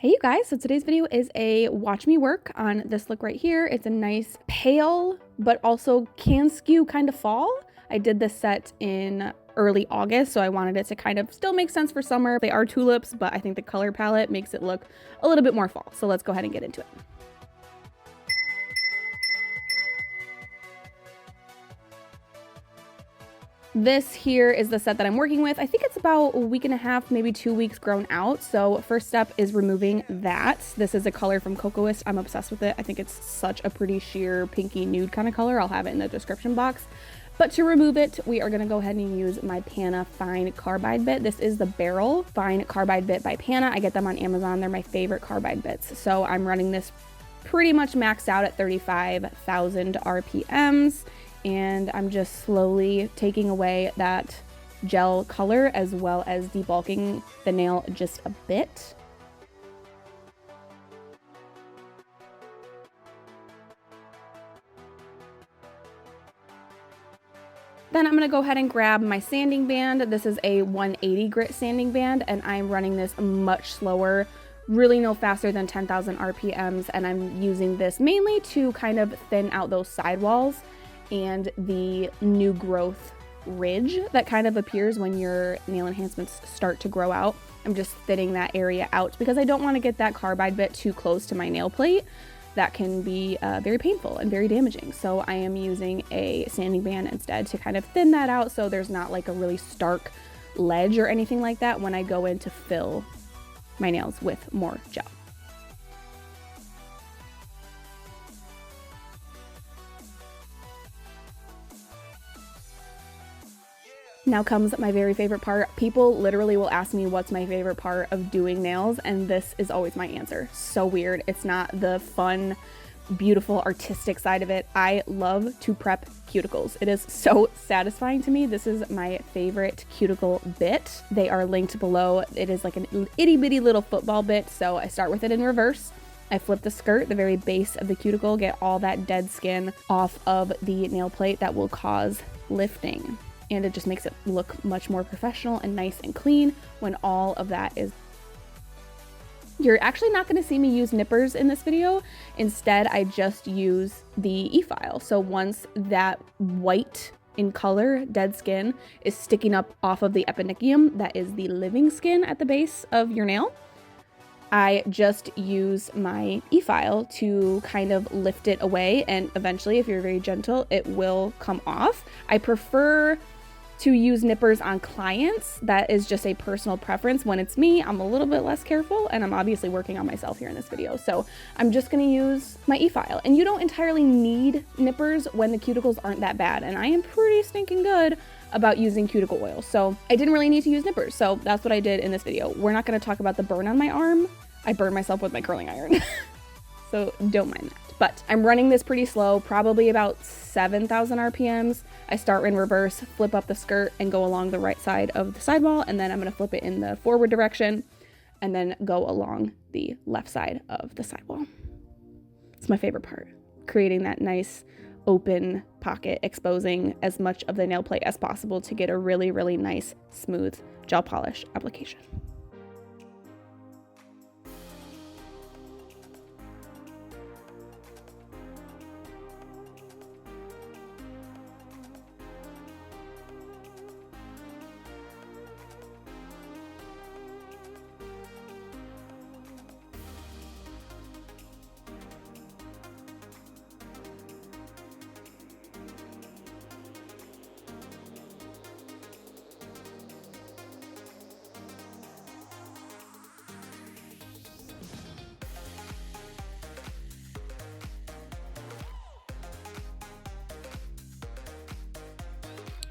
Hey you guys, so today's video is a watch me work on this look right here. It's a nice pale, but also can skew kind of fall. I did this set in early August, so I wanted it to kind of still make sense for summer. They are tulips, but I think the color palette makes it look a little bit more fall. So let's go ahead and get into it. This here is the set that I'm working with. I think it's about a week and a half, maybe 2 weeks grown out. So first step is removing that. This is a color from Cocoist. I'm obsessed with it. I think it's such a pretty sheer pinky nude kind of color. I'll have it in the description box. But to remove it, we are going to go ahead and use my Pana Fine Carbide bit. This is the Barrel Fine Carbide bit by Pana. I get them on Amazon. They're my favorite carbide bits. So I'm running this pretty much maxed out at 35,000 RPMs. And I'm just slowly taking away that gel color as well as debulking the nail just a bit. Then I'm going to go ahead and grab my sanding band. This is a 180 grit sanding band, and I'm running this much slower, really no faster than 10,000 RPMs. And I'm using this mainly to kind of thin out those sidewalls and the new growth ridge that kind of appears when your nail enhancements start to grow out. I'm just thinning that area out because I don't want to get that carbide bit too close to my nail plate. That can be very painful and very damaging. So I am using a sanding band instead to kind of thin that out so there's not like a really stark ledge or anything like that when I go in to fill my nails with more gel. Now comes my very favorite part. People literally will ask me what's my favorite part of doing nails, and this is always my answer. So weird. It's not the fun, beautiful, artistic side of it. I love to prep cuticles. It is so satisfying to me. This is my favorite cuticle bit. They are linked below. It is like an itty bitty little football bit. So I start with it in reverse. I flip the skirt, the very base of the cuticle, get all that dead skin off of the nail plate that will cause lifting. And it just makes it look much more professional and nice and clean when all of that is. You're actually not going to see me use nippers in this video. Instead, I just use the e-file. So once that white in color dead skin is sticking up off of the eponychium, that is the living skin at the base of your nail, I just use my e-file to kind of lift it away, and eventually, if you're very gentle, it will come off. I prefer to use nippers on clients. That is just a personal preference. When it's me, I'm a little bit less careful, and I'm obviously working on myself here in this video. So I'm just gonna use my e-file. And you don't entirely need nippers when the cuticles aren't that bad. And I am pretty stinking good about using cuticle oil. So I didn't really need to use nippers. So that's what I did in this video. We're not gonna talk about the burn on my arm. I burned myself with my curling iron. So don't mind that. But I'm running this pretty slow, probably about 7,000 RPMs. I start in reverse, flip up the skirt, and go along the right side of the sidewall, and then I'm gonna flip it in the forward direction, and then go along the left side of the sidewall. It's my favorite part, creating that nice open pocket, exposing as much of the nail plate as possible to get a really, really nice, smooth gel polish application.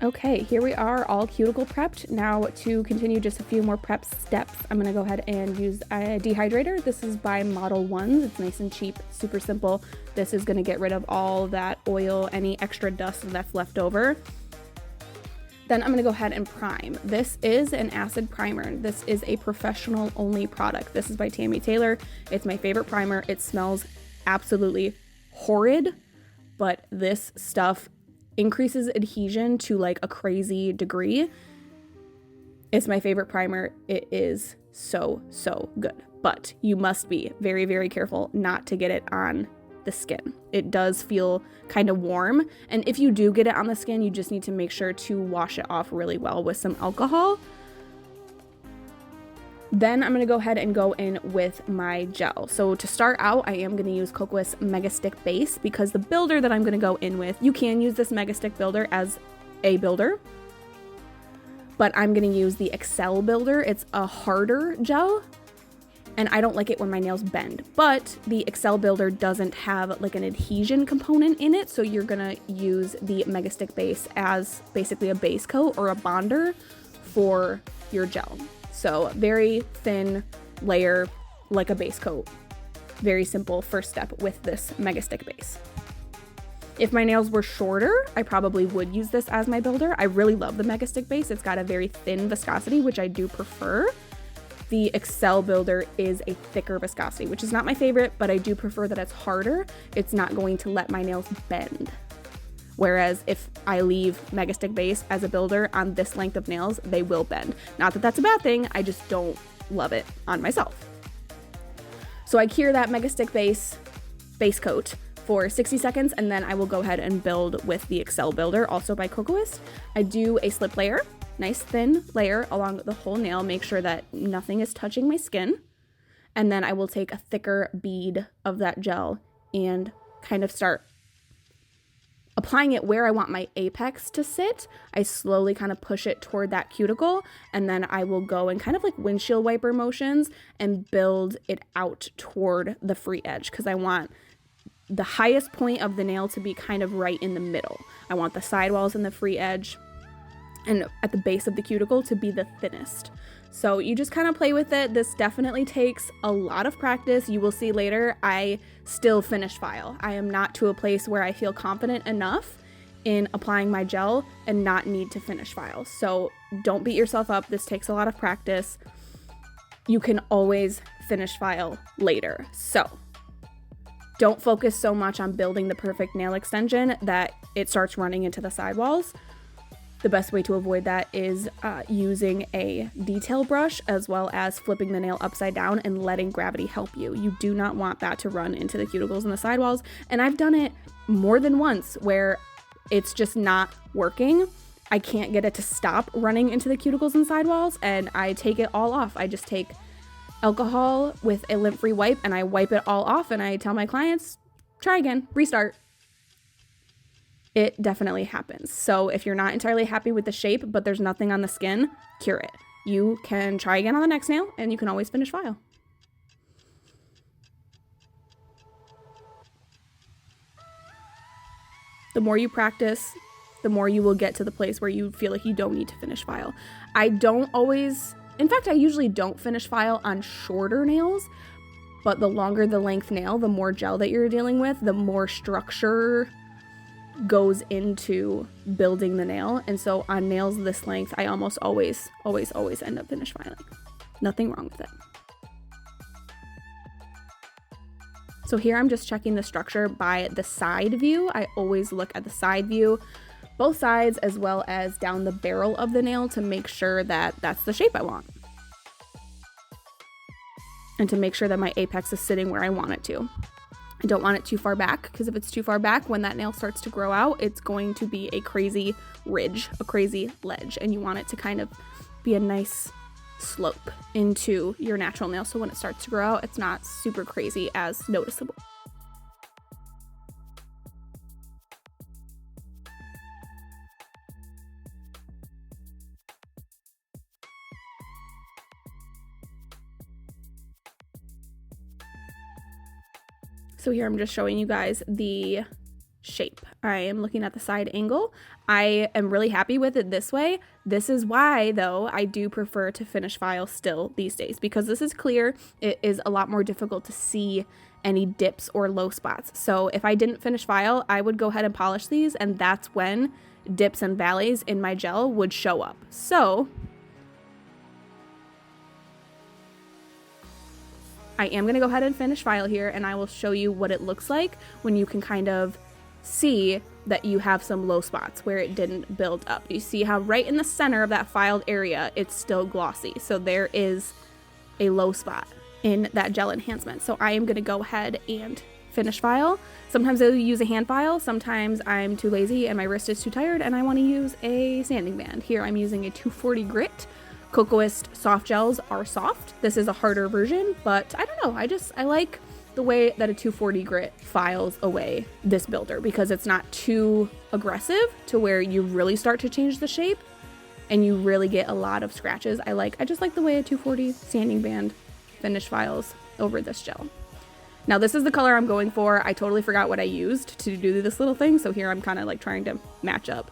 Okay, here we are, all cuticle prepped. Now to continue just a few more prep steps, I'm gonna go ahead and use a dehydrator. This is by Model 1. It's nice and cheap, super simple. This is gonna get rid of all that oil, any extra dust that's left over. Then I'm gonna go ahead and prime. This is an acid primer. This is a professional only product. This is by Tammy Taylor. It's my favorite primer. It smells absolutely horrid, but this stuff increases adhesion to like a crazy degree. It's my favorite primer. It is so good. but you must be very, very careful not to get it on the skin. It does feel kind of warm, and if you do get it on the skin, you just need to make sure to wash it off really well with some alcohol. Then I'm going to go ahead and go in with my gel. So to start out, I am going to use Cocoa's Mega Stick Base, because the builder that I'm going to go in with, you can use this Mega Stick builder as a builder, but I'm going to use the Excel builder. It's a harder gel, and I don't like it when my nails bend, but the Excel builder doesn't have like an adhesion component in it, so you're going to use the Mega Stick Base as basically a base coat or a bonder for your gel. So very thin layer, like a base coat. Very simple first step with this Mega Stick Base. If my nails were shorter, I probably would use this as my builder. I really love the Mega Stick Base. It's got a very thin viscosity, which I do prefer. The Excel builder is a thicker viscosity, which is not my favorite, but I do prefer that it's harder. It's not going to let my nails bend. Whereas if I leave Mega Stick Base as a builder on this length of nails, they will bend. Not that that's a bad thing, I just don't love it on myself. So I cure that Mega Stick Base coat for 60 seconds, and then I will go ahead and build with the Excel builder, also by Cocoist. I do a slip layer, nice thin layer along the whole nail, make sure that nothing is touching my skin. And then I will take a thicker bead of that gel and kind of start applying it where I want my apex to sit. I slowly kind of push it toward that cuticle, and then I will go in kind of like windshield wiper motions and build it out toward the free edge, because I want the highest point of the nail to be kind of right in the middle. I want the sidewalls and the free edge and at the base of the cuticle to be the thinnest. So you just kind of play with it. This definitely takes a lot of practice. You will see later, I still finish file. I am not to a place where I feel confident enough in applying my gel and not need to finish file. So don't beat yourself up. This takes a lot of practice. You can always finish file later. So don't focus so much on building the perfect nail extension that it starts running into the sidewalls. The best way to avoid that is using a detail brush, as well as flipping the nail upside down and letting gravity help you. You do not want that to run into the cuticles and the sidewalls. And I've done it more than once where it's just not working. I can't get it to stop running into the cuticles and sidewalls, and I take it all off. I just take alcohol with a lint-free wipe and I wipe it all off, and I tell my clients, try again, restart. It definitely happens. So if you're not entirely happy with the shape, but there's nothing on the skin, cure it. You can try again on the next nail, and you can always finish file. The more you practice, the more you will get to the place where you feel like you don't need to finish file. I usually don't finish file on shorter nails, but the longer the length nail, the more gel that you're dealing with, the more structure goes into building the nail. And so on nails this length, I almost always end up finish filing. Nothing wrong with it. So here I'm just checking the structure by the side view. I always look at the side view, both sides, as well as down the barrel of the nail, to make sure that that's the shape I want. And to make sure that my apex is sitting where I want it to. I don't want it too far back, because if it's too far back, when that nail starts to grow out, it's going to be a crazy ridge, a crazy ledge, and you want it to kind of be a nice slope into your natural nail, so when it starts to grow out, it's not super crazy as noticeable. So here I'm just showing you guys the shape. I am looking at the side angle. I am really happy with it this way. This is why, though, I do prefer to finish file still these days, because this is clear. It is a lot more difficult to see any dips or low spots. So if I didn't finish file, I would go ahead and polish these, and that's when dips and valleys in my gel would show up. So I am going to go ahead and finish file here, and I will show you what it looks like when you can kind of see that you have some low spots where it didn't build up. You see how right in the center of that filed area, it's still glossy. So there is a low spot. in that gel enhancement. So I am going to go ahead and finish file. Sometimes I'll use a hand file, sometimes I'm too lazy and my wrist is too tired and I want to use a sanding band. Here I'm using a 240 grit. Cocoist soft gels are soft. This is a harder version, but I don't know, I like the way that a 240 grit files away this builder because it's not too aggressive to where you really start to change the shape and you really get a lot of scratches. I just like the way a 240 sanding band finish files over this gel. Now this is the color I'm going for. I totally forgot what I used to do this little thing, so here I'm kind of like trying to match up.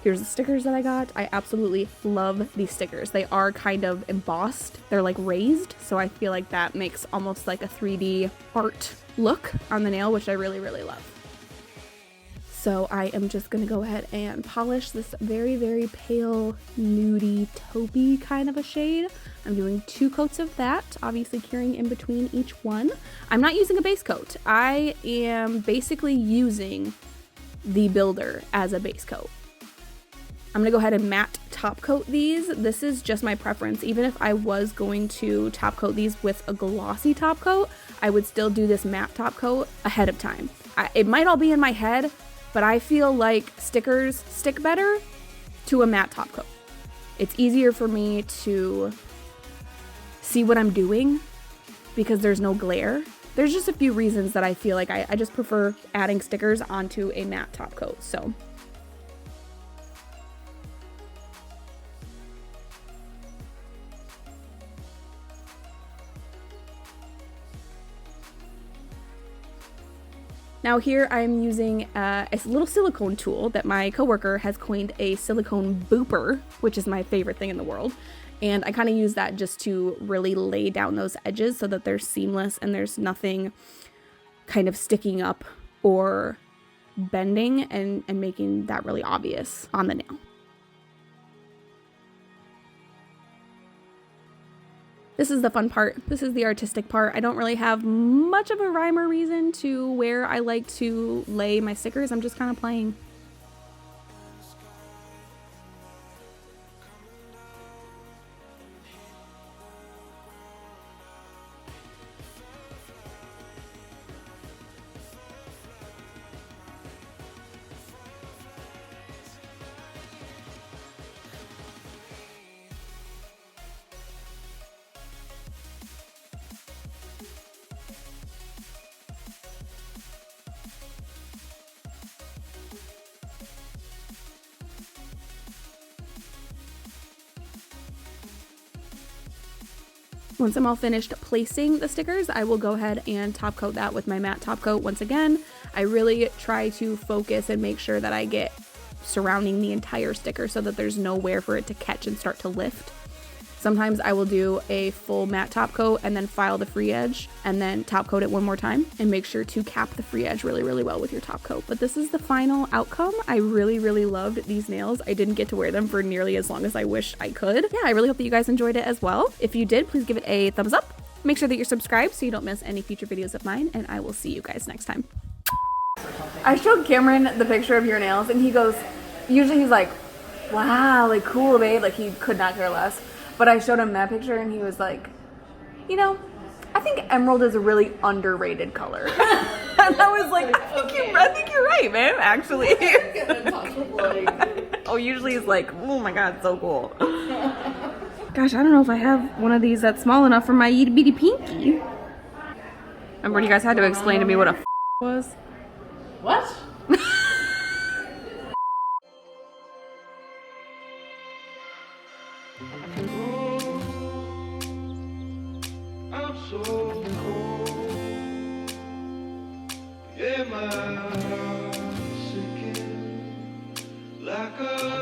Here's the stickers that I got. I absolutely love these stickers. They are kind of embossed. They're like raised, so I feel like that makes almost like a 3D art look on the nail, which I really, really love. So I am just gonna go ahead and polish this very, very pale, nudie, taupey kind of a shade. I'm doing 2 coats of that, obviously curing in between each one. I'm not using a base coat. I am basically using the builder as a base coat. I'm gonna go ahead and matte top coat these. This is just my preference. Even if I was going to top coat these with a glossy top coat, I would still do this matte top coat ahead of time. It might all be in my head, but I feel like stickers stick better to a matte top coat. It's easier for me to see what I'm doing because there's no glare. There's just a few reasons that I feel like I just prefer adding stickers onto a matte top coat. So now here I'm using a little silicone tool that my coworker has coined a silicone booper, which is my favorite thing in the world. And I kind of use that just to really lay down those edges so that they're seamless and there's nothing kind of sticking up or bending and making that really obvious on the nail. This is the fun part. This is the artistic part. I don't really have much of a rhyme or reason to where I like to lay my stickers. I'm just kind of playing. Once I'm all finished placing the stickers, I will go ahead and top coat that with my matte top coat once again. I really try to focus and make sure that I get surrounding the entire sticker so that there's nowhere for it to catch and start to lift. Sometimes I will do a full matte top coat and then file the free edge and then top coat it one more time and make sure to cap the free edge really, really well with your top coat. But this is the final outcome. I really, really loved these nails. I didn't get to wear them for nearly as long as I wish I could. Yeah, I really hope that you guys enjoyed it as well. If you did, please give it a thumbs up. Make sure that you're subscribed so you don't miss any future videos of mine, and I will see you guys next time. I showed Cameron the picture of your nails and he goes, usually he's like, wow, like cool, babe. Like he could not care less. But I showed him that picture and he was like, you know, I think emerald is a really underrated color. And I was like, I think you're right, man, actually. Oh, usually he's like, oh my God, so cool. Gosh, I don't know if I have one of these that's small enough for my itty bitty pinky. Remember when you guys had to explain to me what a was? What? I'm so cold. Yeah, my heart's sinking like a